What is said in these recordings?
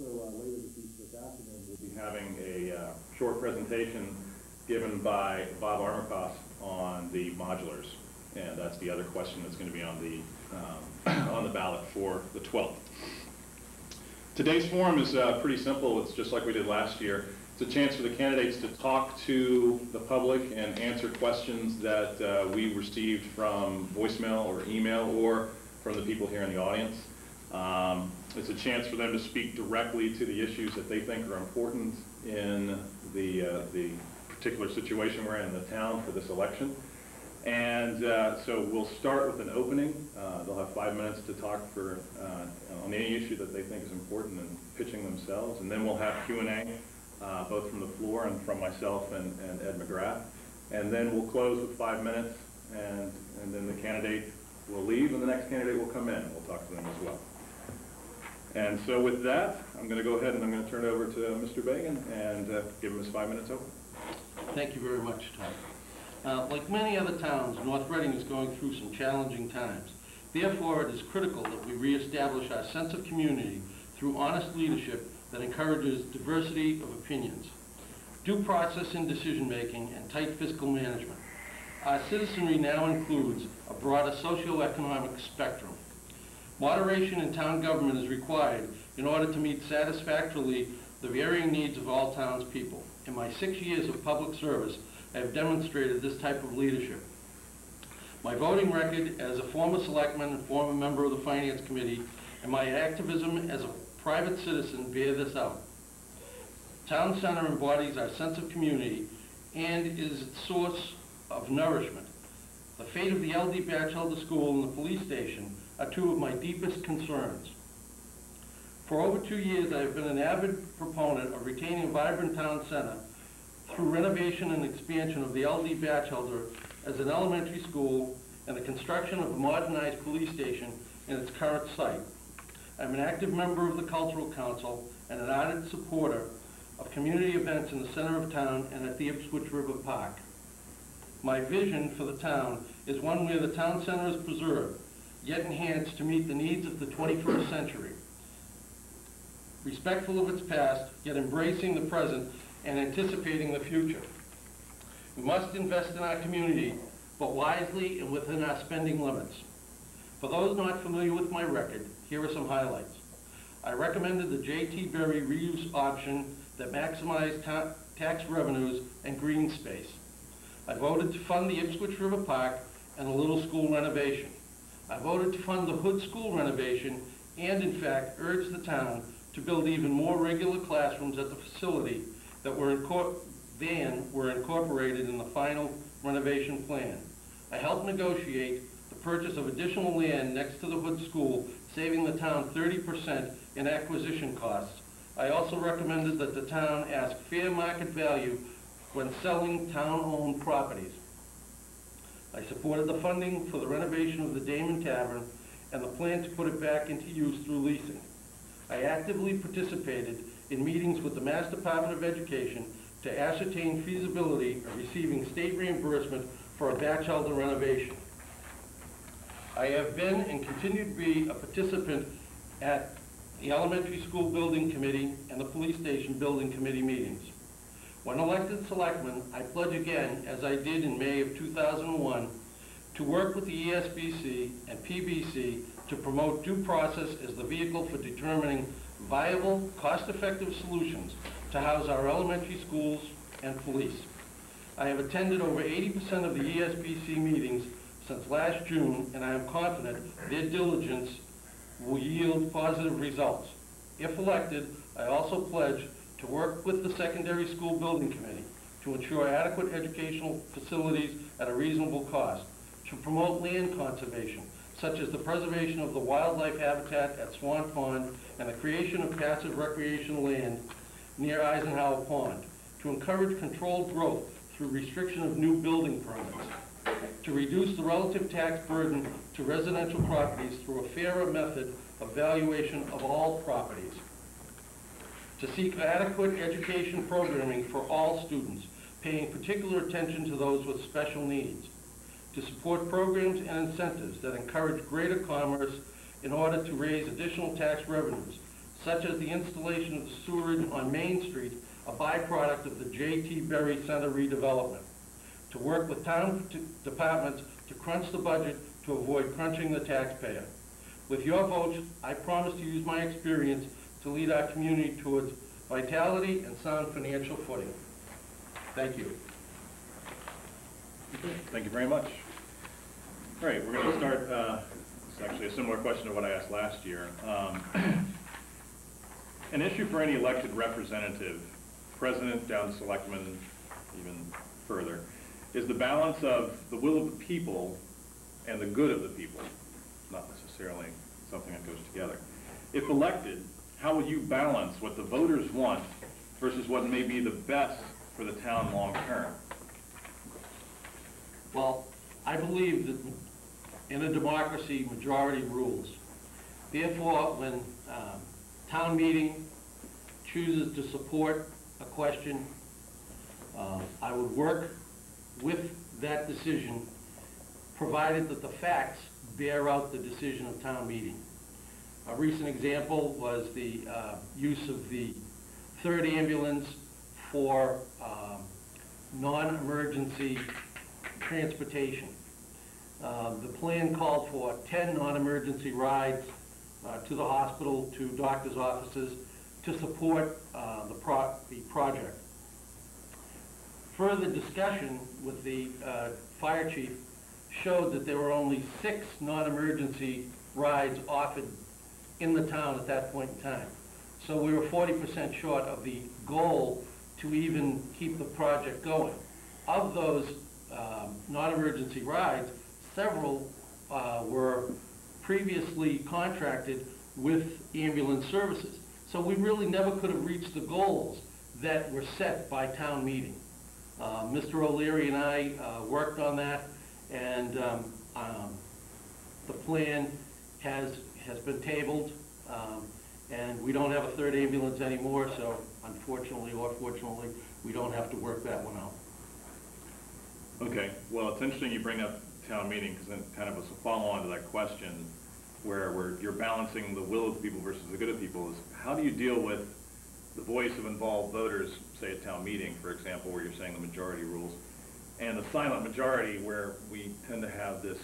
also, later this afternoon, we'll be having a short presentation given by Bob Armacost on the modulars, and that's the other question that's going to be on the ballot for the 12th. Today's forum is pretty simple. It's just like we did last year. It's a chance for the candidates to talk to the public and answer questions that we received from voicemail or email or from the people here in the audience. It's a chance for them to speak directly to the issues that they think are important in the particular situation we're in the town for this election. And so we'll start with an opening. They'll have 5 minutes to talk on any issue that they think is important and pitching themselves. And then we'll have Q&A, both from the floor and from myself and Ed McGrath. And then we'll close with 5 minutes, and then the candidate will leave, and the next candidate will come in. We'll talk to them as well. And so with that, I'm going to go ahead and I'm going to turn it over to Mr. Bagan and give him his 5 minutes open. Thank you very much, Tom. Like many other towns, North Reading is going through some challenging times. Therefore, it is critical that we reestablish our sense of community through honest leadership that encourages diversity of opinions, due process in decision-making, and tight fiscal management. Our citizenry now includes a broader socioeconomic spectrum. Moderation in town government is required in order to meet satisfactorily the varying needs of all townspeople. In my 6 years of public service, I have demonstrated this type of leadership. My voting record as a former selectman and former member of the Finance Committee and my activism as a private citizen bear this out. Town Center embodies our sense of community and is its source of nourishment. The fate of the LD Batchelder School and the police station are two of my deepest concerns. For over 2 years, I have been an avid proponent of retaining a vibrant town center through renovation and expansion of the LD Batchelder as an elementary school and the construction of a modernized police station in its current site. I'm an active member of the Cultural Council and an ardent supporter of community events in the center of town and at the Ipswich River Park. My vision for the town is one where the town center is preserved, yet enhanced to meet the needs of the 21st century. Respectful of its past, yet embracing the present and anticipating the future. We must invest in our community, but wisely and within our spending limits. For those not familiar with my record, here are some highlights. I recommended the J.T. Berry reuse option that maximized tax revenues and green space. I voted to fund the Ipswich River Park and the Little School renovation. I voted to fund the Hood School renovation and, in fact, urged the town to build even more regular classrooms at the facility that were incorporated in the final renovation plan. I helped negotiate the purchase of additional land next to the Hood School, saving the town 30% in acquisition costs. I also recommended that the town ask fair market value when selling town-owned properties. I supported the funding for the renovation of the Damon Tavern and the plan to put it back into use through leasing. I actively participated in meetings with the Mass Department of Education to ascertain feasibility of receiving state reimbursement for a Batchelder renovation. I have been and continue to be a participant at the Elementary School Building Committee and the Police Station Building Committee meetings. When elected selectman, I pledge again, as I did in May of 2001, to work with the ESBC and PBC to promote due process as the vehicle for determining viable, cost-effective solutions to house our elementary schools and police. I have attended over 80% of the ESBC meetings since last June, and I am confident their diligence will yield positive results. If elected, I also pledge to work with the Secondary School Building Committee to ensure adequate educational facilities at a reasonable cost, to promote land conservation, such as the preservation of the wildlife habitat at Swan Pond and the creation of passive recreation land near Eisenhower Pond, to encourage controlled growth through restriction of new building permits, to reduce the relative tax burden to residential properties through a fairer method of valuation of all properties, to seek adequate education programming for all students, paying particular attention to those with special needs, to support programs and incentives that encourage greater commerce in order to raise additional tax revenues, such as the installation of the sewerage on Main Street, a byproduct of the J.T. Berry Center redevelopment. To work with town departments to crunch the budget to avoid crunching the taxpayer. With your votes, I promise to use my experience to lead our community towards vitality and sound financial footing. Thank you. Okay, thank you very much. All right, we're going to start, it's actually a similar question to what I asked last year. An issue for any elected representative, president down to selectmen, even further, is the balance of the will of the people and the good of the people. Not necessarily something that goes together. If elected, how will you balance what the voters want versus what may be the best for the town long term? Well, I believe that in a democracy, majority rules. Therefore, when town meeting chooses to support a question, I would work with that decision, provided that the facts bear out the decision of town meeting. A recent example was the use of the 3rd ambulance for non-emergency transportation. The plan called for 10 non-emergency rides to the hospital, to doctors' offices, to support the project. Further discussion with the fire chief showed that there were only 6 non-emergency rides offered in the town at that point in time. So we were 40% short of the goal to even keep the project going. Of those non-emergency rides, several were previously contracted with ambulance services. So we really never could have reached the goals that were set by town meeting. Mr. O'Leary and I worked on that, and the plan has been tabled, and we don't have a 3rd ambulance anymore, so unfortunately or fortunately, we don't have to work that one out. Okay, well, it's interesting you bring up town meeting, because then kind of as a follow-on to that question, where you're balancing the will of the people versus the good of the people, is how do you deal with the voice of involved voters, say at town meeting, for example, where you're saying the majority rules, and the silent majority, where we tend to have this,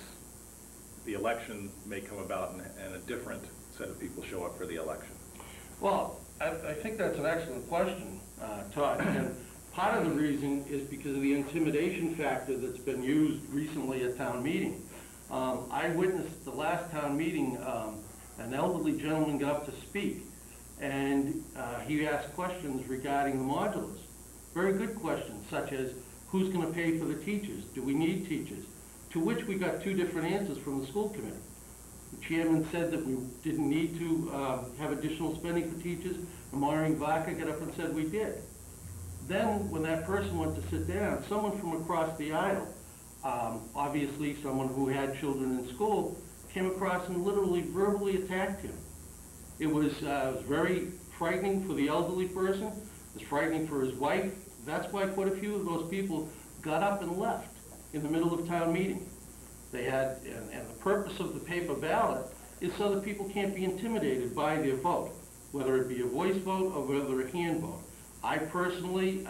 the election may come about and a different set of people show up for the election? Well, I think that's an excellent question, Todd. And part of the reason is because of the intimidation factor that's been used recently at town meeting. I witnessed the last town meeting, an elderly gentleman got up to speak, and he asked questions regarding the modulars. Very good questions, such as, who's going to pay for the teachers? Do we need teachers? To which we got 2 different answers from the school committee. The chairman said that we didn't need to have additional spending for teachers, and Maureen Vaca got up and said we did. Then, when that person went to sit down, someone from across the aisle, obviously someone who had children in school, came across and literally verbally attacked him. It was very frightening for the elderly person. It was frightening for his wife. That's why quite a few of those people got up and left in the middle of town meeting. They had, and the purpose of the paper ballot is so that people can't be intimidated by their vote, whether it be a voice vote or whether a hand vote. I personally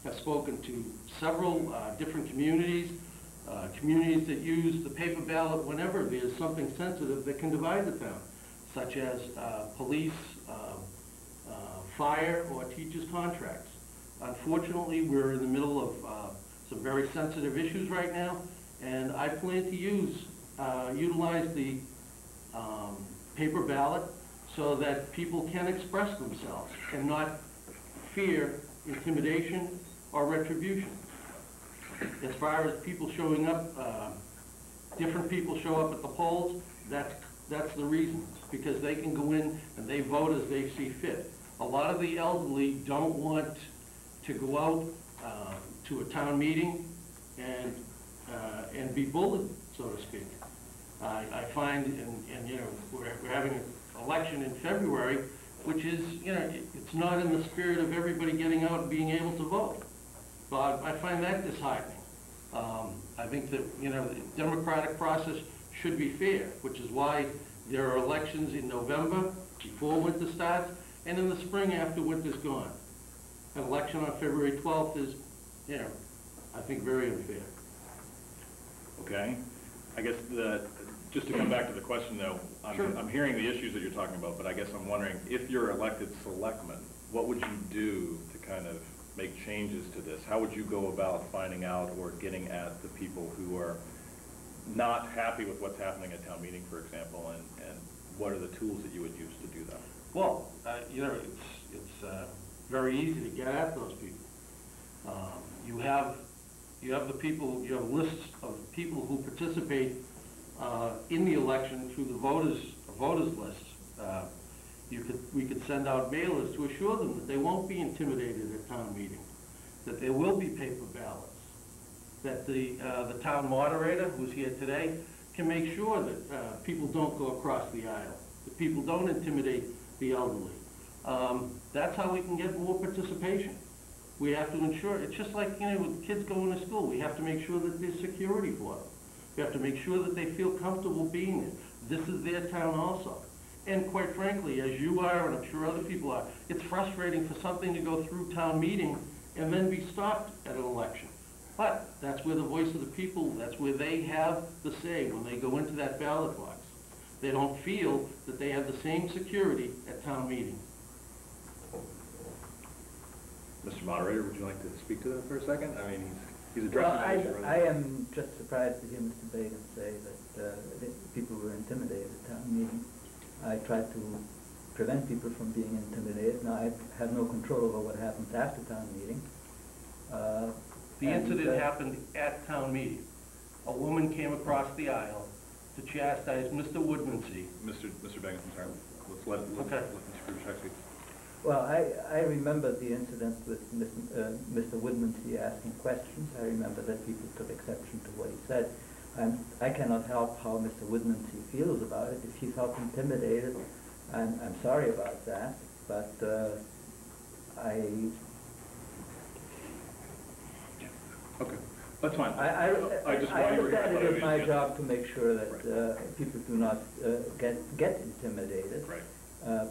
have spoken to several different communities, communities that use the paper ballot whenever there's something sensitive that can divide the town, such as police, fire, or teachers' contracts. Unfortunately, we're in the middle of some very sensitive issues right now, and I plan to utilize the paper ballot so that people can express themselves and not fear intimidation or retribution. As far as people showing up, different people show up at the polls, that's the reason, because they can go in and they vote as they see fit. A lot of the elderly don't want to go out to a town meeting and be bullied, so to speak. I find, and you know, we're having an election in February, which is, you know, it's not in the spirit of everybody getting out and being able to vote. So I find that disheartening. I think that, you know, the democratic process should be fair, which is why there are elections in November, before winter starts and in the spring after winter's gone. An election on February 12th is, you know, I think very unfair. Okay. I guess just to come back to the question though, I'm hearing the issues that you're talking about, but I guess I'm wondering, if you're elected selectman, what would you do to kind of make changes to this? How would you go about finding out or getting at the people who are not happy with what's happening at town meeting, for example, and what are the tools that you would use to do that? Well, you know, it's very easy to get at those people. You have the people, you have lists of people who participate in the election through the voters list. We could send out mailers to assure them that they won't be intimidated at town meeting, that there will be paper ballots, that the town moderator, who's here today, can make sure that people don't go across the aisle, that people don't intimidate the elderly. That's how we can get more participation. We have to ensure, it's just like, you know, with kids going to school, we have to make sure that there's security for them. We have to make sure that they feel comfortable being there. This is their town also. And quite frankly, as you are, and I'm sure other people are, it's frustrating for something to go through town meeting and then be stopped at an election. But that's where the voice of the people, that's where they have the say when they go into that ballot box. They don't feel that they have the same security at town meeting. Mr. Moderator, would you like to speak to that for a second? I mean, he's addressing the issue. Well, I am just surprised to hear Mr. Bagan say that people were intimidated at town meeting. I tried to prevent people from being intimidated. Now, I have no control over what happens after town meeting. The incident happened at town meeting. A woman came across the aisle to chastise Mr. Woodmansee. Mr. Bagan, I'm sorry. Let's let Mr. Krubachek speak. Well, I remember the incident with Mr. Woodmansee asking questions. I remember that people took exception to what he said. I cannot help how Mr. Woodmansee feels about it. If he felt intimidated, I'm sorry about that, but Okay, that's fine. I understand it is my job to make sure that Right. people do not get intimidated. Right.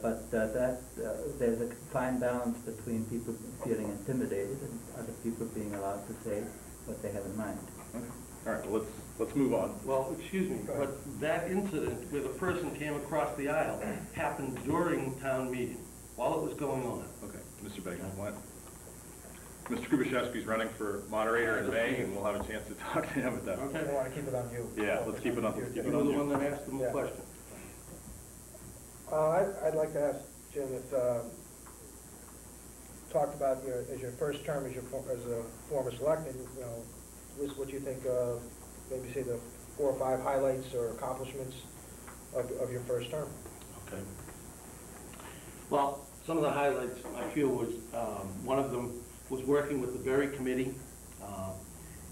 But there's a fine balance between people feeling intimidated and other people being allowed to say what they have in mind. Okay. All right, well, let's move on. Well, excuse me, but that incident where the person came across the aisle happened during town meeting, while it was going on. Okay, Mr. Bagan, what? Mr. Krubachevsky's running for moderator in May, and we'll have a chance to talk to him at that. Okay. I want to keep it on you. Yeah, let's keep it on. You were the one that asked them a question. I'd like to ask Jim if, talked about as your first term as a former selectman, you know, what you think of, maybe say the 4 or 5 highlights or accomplishments of your first term. Okay. Well, some of the highlights I feel was, one of them was working with the Berry Committee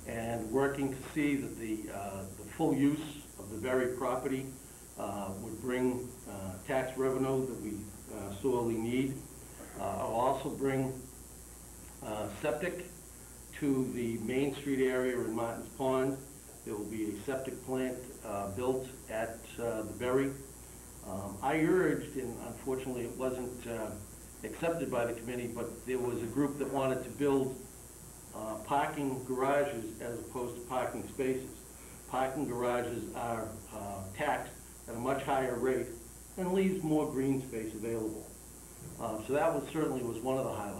and working to see that the full use of the Berry property would bring tax revenue that we sorely need. I'll also bring septic to the Main Street area in Martin's Pond. There will be a septic plant built at the Berry. I urged, and unfortunately it wasn't accepted by the committee, but there was a group that wanted to build parking garages as opposed to parking spaces. Parking garages are taxed at a much higher rate and leaves more green space available. So that certainly was one of the highlights.